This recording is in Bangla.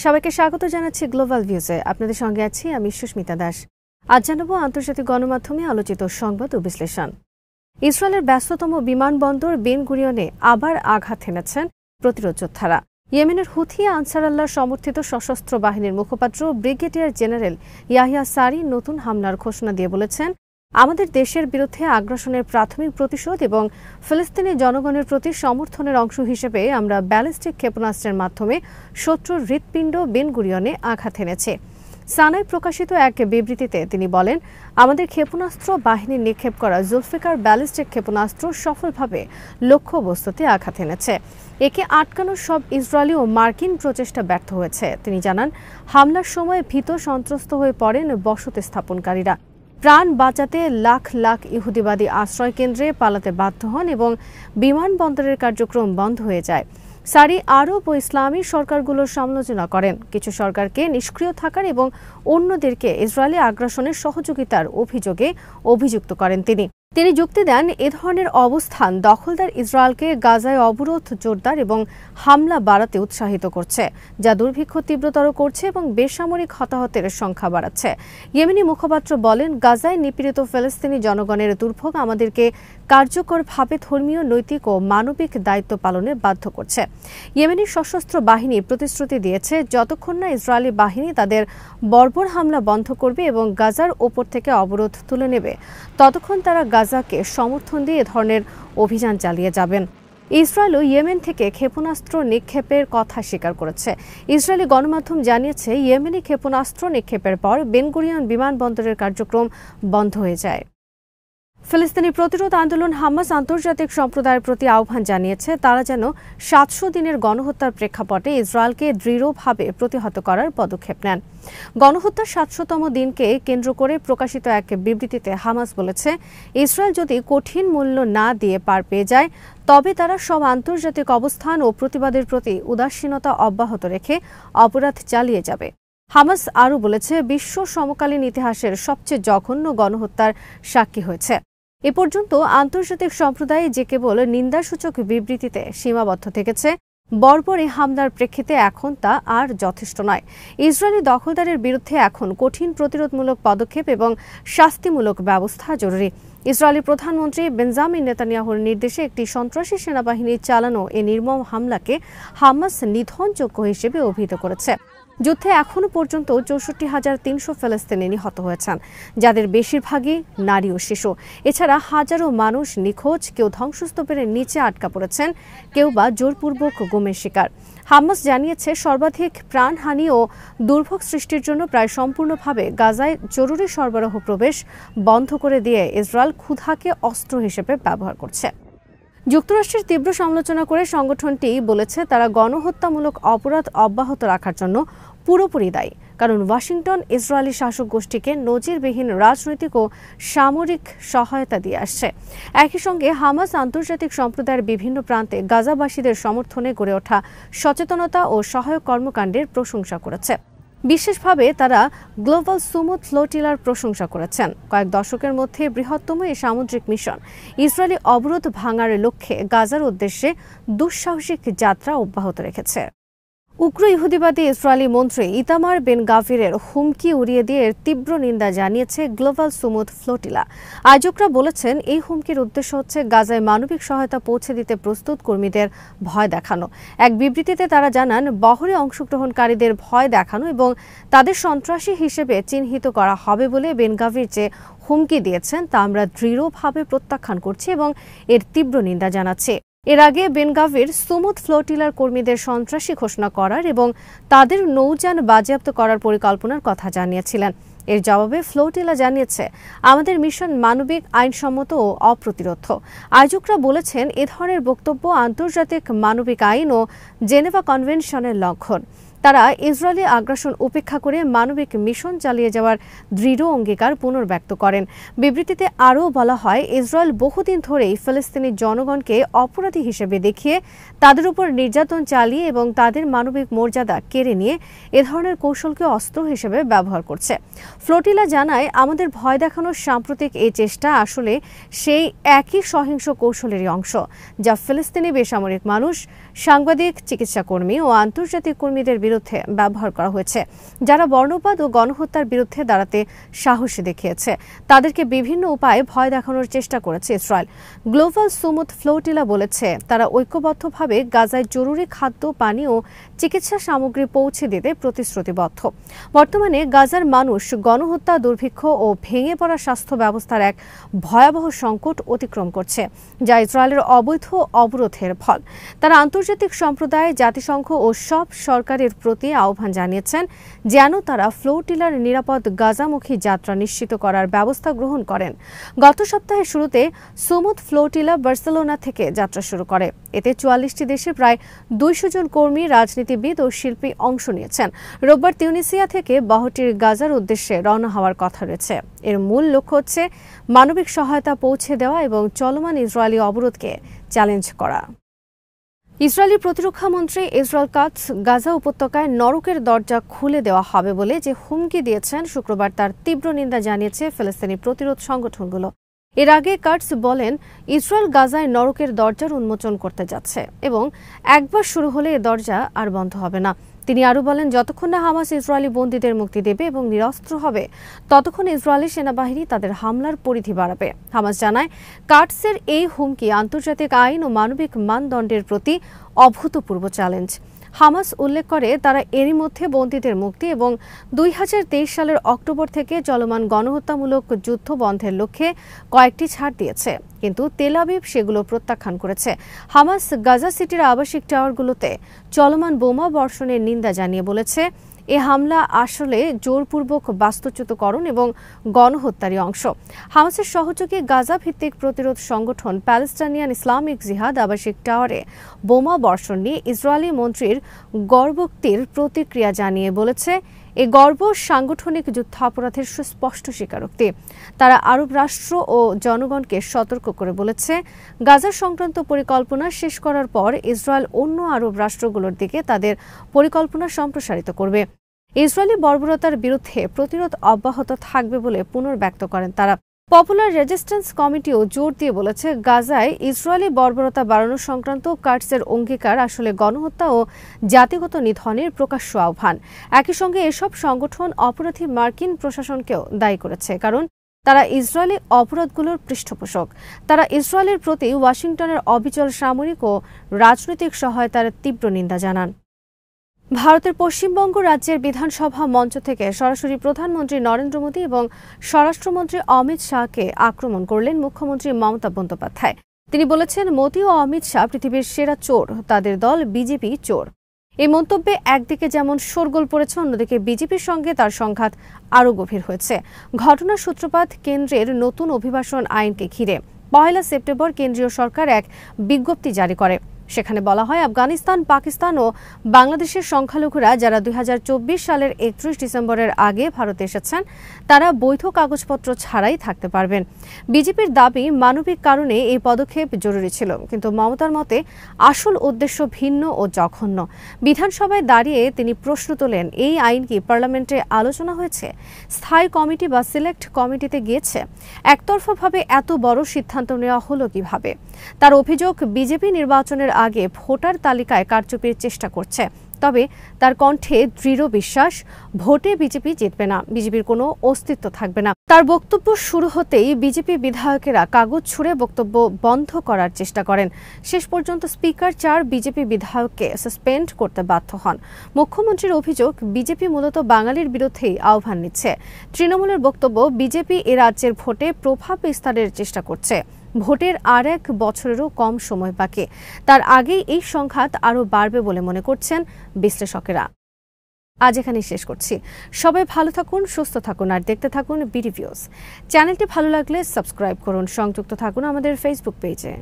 সবাইকে স্বাগত জানাচ্ছি গ্লোবাল ভিউজে। আপনাদের সঙ্গে আছি আমি সুস্মিতা দাস। আজ জানাবো আন্তর্জাতিক গণমাধ্যমে আলোচিত সংবাদ ও বিশ্লেষণ। ইসরায়েলের ব্যস্ততম বিমানবন্দর বেন গুরিয়নে আবার আঘাত হেনেছেন প্রতিরোধ যোদ্ধারা। ইয়েমেনের হুথি আনসারাল্লাহ সমর্থিত সশস্ত্র বাহিনীর মুখপাত্র ব্রিগেডিয়ার জেনারেল ইয়াহিয়া সারি নতুন হামলার ঘোষণা দিয়ে বলেছেন, আমাদের দেশের বিরুদ্ধে আগ্রাসনের প্রাথমিক প্রতিশোধ এবং ফিলিস্তিনি জনগণের প্রতি সমর্থনের অংশ হিসেবে আমরা ব্যালিস্টিক ক্ষেপণাস্ত্রের মাধ্যমে শত্রুর হৃৎপিণ্ড বেন গুরিয়নে আঘাত হেনেছে। সানায় প্রকাশিত এক বিবৃতিতে তিনি বলেন, আমাদের ক্ষেপণাস্ত্র বাহিনী নিক্ষেপ করা জুলফিকার ব্যালিস্টিক ক্ষেপণাস্ত্র সফলভাবে লক্ষ্যবস্তুতে আঘাত এনেছে। একে আটকানোর সব ইসরায়েলি ও মার্কিন প্রচেষ্টা ব্যর্থ হয়েছে। তিনি জানান, হামলার সময় ভীত সন্ত্রস্ত হয়ে পড়েন বসতি স্থাপনকারীরা। প্রাণ বাঁচাতে লাখ লাখ ইহুদিবাদী আশ্রয় কেন্দ্রে পালাতে বাধ্য হন এবং বিমানবন্দরের কার্যক্রম বন্ধ হয়ে যায়। সারি আরব ও ইসলামী সরকারগুলোর সমালোচনা করেন, কিছু সরকারকে নিষ্ক্রিয় থাকার এবং অন্যদেরকে ইসরায়েলি আগ্রাসনের সহযোগিতার অভিযোগে অভিযুক্ত করেন। তিনি যুক্তি দেন, এ ধরনের অবস্থান দখলদার ইসরায়েলকে গাজায় অবরোধ জোরদার এবং হামলা বাড়াতে উৎসাহিত করছে, যা দুর্ভিক্ষ তীব্রতর করছে এবং বেসামরিক হতাহতের সংখ্যা বাড়াচ্ছে। ইয়েমেনি মুখপাত্র বলেন, গাজায় নিপীড়িত ফিলিস্তিনি জনগণের দুর্ভোগ আমাদেরকে কার্যকরভাবে ধর্মীয়, নৈতিক ও মানবিক দায়িত্ব পালনে বাধ্য করছে। ইয়েমেনি সশস্ত্র বাহিনী প্রতিশ্রুতি দিয়েছে, যতক্ষণ না ইসরায়েলি বাহিনী তাদের বর্বর হামলা বন্ধ করবে এবং গাজার ওপর থেকে অবরোধ তুলে নেবে, ততক্ষণ তারা গাজাকে সমর্থন দিয়ে এ ধরনের অভিযান চালিয়ে যাবেন। ইসরায়েলও ইয়েমেন থেকে ক্ষেপণাস্ত্র নিক্ষেপের কথা স্বীকার করেছে। ইসরায়েলি গণমাধ্যম জানিয়েছে, ইয়েমেনি ক্ষেপণাস্ত্র নিক্ষেপের পর বেন গুরিয়ন বিমানবন্দরের কার্যক্রম বন্ধ হয়ে যায়। ফিলিস্তিনি প্রতিরোধ আন্দোলন হামাস আন্তর্জাতিক সম্প্রদায়ের প্রতি আহ্বান জানিয়েছে, তারা যেন ৭০০ দিনের গণহত্যার প্রেক্ষাপটে ইসরায়েলকে দৃঢ়ভাবে প্রতিহত করার পদক্ষেপ নেন। গণহত্যার ৭০০তম দিনকে কেন্দ্র করে প্রকাশিত এক বিবৃতিতে হামাস বলেছে, ইসরায়েল যদি কঠিন মূল্য না দিয়ে পার পেয়ে যায়, তবে তারা সব আন্তর্জাতিক অবস্থান ও প্রতিবাদের প্রতি উদাসীনতা অব্যাহত রেখে অপরাধ চালিয়ে যাবে। হামাস আরও বলেছে, বিশ্ব সমকালীন ইতিহাসের সবচেয়ে জঘন্য গণহত্যার সাক্ষী হয়েছে। এ পর্যন্ত আন্তর্জাতিক সম্প্রদায় যে কেবল নিন্দাসূচক বিবৃতিতে সীমাবদ্ধ থেকেছে, বর্বর এই হামলার প্রেক্ষিতে এখন তা আর যথেষ্ট নয়। ইসরায়েলি দখলদারের বিরুদ্ধে এখন কঠিন প্রতিরোধমূলক পদক্ষেপ এবং শাস্তিমূলক ব্যবস্থা জরুরি। ইসরায়েলি প্রধানমন্ত্রী বেঞ্জামিন নেতানিয়াহুর নির্দেশে একটি সন্ত্রাসী সেনাবাহিনীর চালানো এ নির্মম হামলাকে হামাস নিধনযোগ্য হিসেবে অভিহিত করেছে। যুদ্ধে এখনও পর্যন্ত ৬৪,৩০০ ফিলিস্তিনি নিহত হয়েছেন, যাদের বেশিরভাগই নারী ও শিশু। এছাড়া হাজারো মানুষ নিখোঁজ, কেউ ধ্বংসস্তূপের নিচে আটকা পড়েছেন, কেউ বা জোরপূর্বক গুমের শিকার। হামাস জানিয়েছে, সর্বাধিক প্রাণহানি ও দুর্ভোগ সৃষ্টির জন্য প্রায় সম্পূর্ণভাবে গাজায় জরুরি সরবরাহ প্রবেশ বন্ধ করে দিয়ে ইসরায়েল ক্ষুধাকে অস্ত্র হিসেবে ব্যবহার করছে। যুক্তরাষ্ট্রের তীব্র সমালোচনা করে সংগঠনটি বলেছে, তারা গণহত্যামূলক অপরাধ অব্যাহত রাখার জন্য পুরোপুরি দায়ী, কারণ ওয়াশিংটন ইসরায়েলি শাসক গোষ্ঠীকে নজিরবিহীন রাজনৈতিক ও সামরিক সহায়তা দিয়ে আসছে। একই সঙ্গে হামাস আন্তর্জাতিক সম্প্রদায়ের বিভিন্ন প্রান্তে গাজাবাসীদের সমর্থনে গড়ে ওঠা সচেতনতা ও সহায়ক কর্মকাণ্ডের প্রশংসা করেছে। বিশেষভাবে তারা গ্লোবাল সুমুদ ফ্লোটিলার প্রশংসা করেছেন। কয়েক দশকের মধ্যে বৃহত্তম এই সামুদ্রিক মিশন ইসরায়েলি অবরোধ ভাঙার লক্ষ্যে গাজার উদ্দেশ্যে দুঃসাহসিক যাত্রা অব্যাহত রেখেছে। উগ্র ইহুদিবাদী ইসরায়েলি মন্ত্রী ইতামার বেন গাভিরের হুমকি উড়িয়ে দিয়ে এর তীব্র নিন্দা জানিয়েছে গ্লোবাল সুমুদ ফ্লোটিলা। আয়োজকরা বলেছেন, এই হুমকির উদ্দেশ্য হচ্ছে গাজায় মানবিক সহায়তা পৌঁছে দিতে প্রস্তুত কর্মীদের ভয় দেখানো। এক বিবৃতিতে তারা জানান, বহরে অংশগ্রহণকারীদের ভয় দেখানো এবং তাদের সন্ত্রাসী হিসেবে চিহ্নিত করা হবে বলে বেন গাভির যে হুমকি দিয়েছেন তা আমরা দৃঢ়ভাবে প্রত্যাখ্যান করছি এবং এর তীব্র নিন্দা জানাচ্ছি। এর আগে বেন গাভির সুমুদ ফ্লোটিলার কর্মীদের সন্ত্রাসী ঘোষণা করার এবং তাদের নৌযান বাজেয়াপ্ত করার পরিকল্পনার কথা জানিয়েছিলেন। এর জবাবে ফ্লোটিলা জানিয়েছে, আমাদের মিশন মানবিক, আইনসম্মত ও অপ্রতিরোধ্য। আয়োজকরা বলেছেন, এ ধরনের বক্তব্য আন্তর্জাতিক মানবিক আইন ও জেনেভা কনভেনশনের লঙ্ঘন। তারা ইসরায়েলি আগ্রাসন উপেক্ষা করে মানবিক মিশন চালিয়ে যাওয়ার দৃঢ় অঙ্গীকার পুনর্ব্যক্ত করেন। বিবৃতিতে আরও বলা হয়, ইসরায়েল বহুদিন ধরেই ফিলিস্তিনি জনগণকে অপরাধী হিসেবে দেখিয়ে তাদের উপর নির্যাতন চালিয়ে এবং তাদের মানবিক মর্যাদা কেড়ে নিয়ে এ ধরনের কৌশলকে অস্ত্র হিসেবে ব্যবহার করছে। ফ্লোটিলা জানায়, আমাদের ভয় দেখানোর সাম্প্রতিক এই চেষ্টা আসলে সেই একই সহিংস কৌশলেরই অংশ, যা ফিলিস্তিনি বেসামরিক মানুষ, সাংবাদিক, চিকিৎসাকর্মী ও আন্তর্জাতিক কর্মীদের বিরুদ্ধে বিরুদ্ধে ব্যবহার করা হয়েছে। যারা বর্ণবাদ ও গণহত্যার বিরুদ্ধে দাঁড়াতে সাহসী দেখিয়েছে তাদেরকে বিভিন্ন উপায়ে ভয় দেখানোর চেষ্টা করেছে ইসরায়েল। গ্লোবাল সুমুদ ফ্লোটিলা বলেছে তারা ঐক্যবদ্ধভাবে গাজায় জরুরি খাদ্য, পানি ও চিকিৎসা সামগ্রী পৌঁছে দিতে প্রতিশ্রুতিবদ্ধ। বর্তমানে গাজার মানুষ গণহত্যা, দুর্ভিক্ষ ও ভেঙে পড়া স্বাস্থ্য ব্যবস্থার এক ভয়াবহ সংকট অতিক্রম করছে, যা ইসরায়েলের অবৈধ অবরোধের ফল। তারা আন্তর্জাতিক সম্প্রদায়, জাতিসংঘ ও সব সরকারের প্রতি আহ্বান জানিয়েছেন যেন তারা ফ্লোটিলার নিরাপদ গাজামুখী যাত্রা নিশ্চিত করার ব্যবস্থা গ্রহণ করেন। গত সপ্তাহের শুরুতে সুমুদ ফ্লোটিলা বার্সেলোনা থেকে যাত্রা শুরু করে। এতে ৪৪টি দেশের প্রায় ২০০ জন কর্মী, রাজনীতিবিদ ও শিল্পী অংশ নিয়েছেন। রোববার তিউনিসিয়া থেকে বহটির গাজার উদ্দেশ্যে রওনা হওয়ার কথা রয়েছে। এর মূল লক্ষ্য হচ্ছে মানবিক সহায়তা পৌঁছে দেওয়া এবং চলমান ইসরায়েলি অবরোধকে চ্যালেঞ্জ করা। ইসরায়েলি প্রতিরক্ষা মন্ত্রী ইসরায়েল কাটস গাজা উপত্যকায় নরকের দরজা খুলে দেওয়া হবে বলে যে হুমকি দিয়েছেন, শুক্রবার তার তীব্র নিন্দা জানিয়েছে ফিলিস্তিনি প্রতিরোধ সংগঠনগুলো। এর আগে কাটস বলেন, ইসরায়েল গাজায় নরকের দরজার উন্মোচন করতে যাচ্ছে এবং একবার শুরু হলে এ দরজা আর বন্ধ হবে না। তিনি আরও বলেন, যতক্ষণ না হামাস ইসরায়েলি বন্দীদের মুক্তি দেবে এবং নিরস্ত্র হবে, ততক্ষণ ইসরায়েলি সেনাবাহিনী তাদের হামলার পরিধি বাড়াবে। হামাস জানায়, কাটসের এই হুমকি আন্তর্জাতিক আইন ও মানবিক মানদণ্ডের প্রতি অভূতপূর্ব চ্যালেঞ্জ। হামাস উল্লেখ করে তারা এরই মধ্যে বন্দীদের মুক্তি এবং ২০২৩ সালের অক্টোবর থেকে চলমান গণহত্যামূলক যুদ্ধ বন্ধের লক্ষ্যে কয়েকটি ছাড় দিয়েছে, কিন্তু তেল আবিব সেগুলো প্রত্যাখ্যান করেছে। হামাস গাজা সিটির আবাসিক টাওয়ারগুলোতে চলমান বোমা বর্ষণের নিন্দা জানিয়ে বলেছে, এ হামলা আসলে জোরপূর্বক বাস্তুচ্যুতকরণ এবং গণহত্যারই অংশ। হামাসের সহযোগী গাজা ভিত্তিক প্রতিরোধ সংগঠন প্যালেস্টাইনিয়ান ইসলামিক জিহাদ আবাসিক টাওয়ারে বোমা বর্ষণ নিয়ে ইসরায়েলি মন্ত্রীর গর্বোক্তির প্রতিক্রিয়া জানিয়ে বলেছে, এ গর্ব সাংগঠনিক যুদ্ধাপরাধের সুস্পষ্ট স্বীকারোক্তি। তারা আরব রাষ্ট্র ও জনগণকে সতর্ক করে বলেছে, গাজা সংক্রান্ত পরিকল্পনা শেষ করার পর ইসরায়েল অন্য আরব রাষ্ট্রগুলোর দিকে তাদের পরিকল্পনা সম্প্রসারিত করবে। ইসরায়েলি বর্বরতার বিরুদ্ধে প্রতিরোধ অব্যাহত থাকবে বলে পুনর্ব্যক্ত করেন তারা। পপুলার রেজিস্ট্যান্স কমিটিও জোর দিয়ে বলেছে, গাজায় ইসরায়েলি বর্বরতা বাড়ানো সংক্রান্ত কাটসের অঙ্গীকার আসলে গণহত্যা ও জাতিগত নিধনের প্রকাশ্য আহ্বান। একই সঙ্গে এসব সংগঠন অপরাধী মার্কিন প্রশাসনকেও দায়ী করেছে, কারণ তারা ইসরায়েলি অপরাধগুলোর পৃষ্ঠপোষক। তারা ইসরায়েলের প্রতি ওয়াশিংটনের অবিচল সামরিক ও রাজনৈতিক সহায়তার তীব্র নিন্দা জানান। ভারতের পশ্চিমবঙ্গ রাজ্যের বিধানসভা মঞ্চ থেকে সরাসরি প্রধানমন্ত্রী নরেন্দ্র মোদী এবং স্বরাষ্ট্রমন্ত্রী অমিত শাহকে আক্রমণ করলেন মুখ্যমন্ত্রী মমতা বন্দ্যোপাধ্যায়। তিনি বলেছেন, মোদী ও অমিত শাহ পৃথিবীর সেরা চোর, তাদের দল বিজেপি চোর। এই মন্তব্যে একদিকে যেমন শোরগোল পড়েছে, অন্যদিকে বিজেপির সঙ্গে তার সংঘাত আরও গভীর হয়েছে। ঘটনার সূত্রপাত কেন্দ্রের নতুন অভিবাসন আইনকে ঘিরে। ১ সেপ্টেম্বর কেন্দ্রীয় সরকার এক বিজ্ঞপ্তি জারি করে। সেখানে বলা হয়, আফগানিস্তান, পাকিস্তান ও বাংলাদেশের সংখ্যালঘুরা যারা ২০২৪ সালের ৩১ ডিসেম্বরের আগে ভারতে এসেছেন, তারা বৈধ কাগজপত্র ছাড়াই থাকতে পারবেন। বিজেপির দাবি, মানবিক কারণে এই পদক্ষেপ জরুরি ছিল, কিন্তু মমতার মতে আসল উদ্দেশ্য ভিন্ন ও জঘন্য। বিধানসভায় দাঁড়িয়ে তিনি প্রশ্ন তোলেন, এই আইন কি পার্লামেন্টে আলোচনা হয়েছে, স্থায়ী কমিটি বা সিলেক্ট কমিটিতে গিয়েছে? একতরফাভাবে এত বড় সিদ্ধান্ত নেওয়া হলো কিভাবে? তার অভিযোগ, বিজেপি নির্বাচনের আগে ভোটার তালিকায় কারচুপির চেষ্টা করছে। তবে তার কণ্ঠে দৃঢ় বিশ্বাস, ভোটে বিজেপি জিতবে না, বিজেপির কোনো অস্তিত্ব থাকবে না। তার বক্তব্য শুরু হতেই বিজেপি বিধায়কেরা কাগজ ছুঁড়ে বক্তব্য বন্ধ করার চেষ্টা করেন। শেষ পর্যন্ত স্পিকার ৪ বিজেপি বিধায়ককে সাসপেন্ড করতে বাধ্য হন। মুখ্যমন্ত্রীর অভিযোগ, বিজেপি মূলত বাঙালির বিরুদ্ধেই আহ্বান নিচ্ছে। তৃণমূলের বক্তব্য, বিজেপি এ রাজ্যের ভোটে প্রভাব বিস্তারের চেষ্টা করছে। ভোটের আর ১ বছরেরও কম সময় বাকি, তার আগেই এই সংঘাত আরও বাড়বে বলে মনে করছেন বিশ্লেষকেরা। আজ এখানেই শেষ করছি। সবাই ভালো থাকুন, সুস্থ থাকুন আর দেখতে থাকুন বিডি ভিউজ। চ্যানেলটি ভালো লাগলে সাবস্ক্রাইব করুন, সংযুক্ত থাকুন আমাদের ফেসবুক পেজে।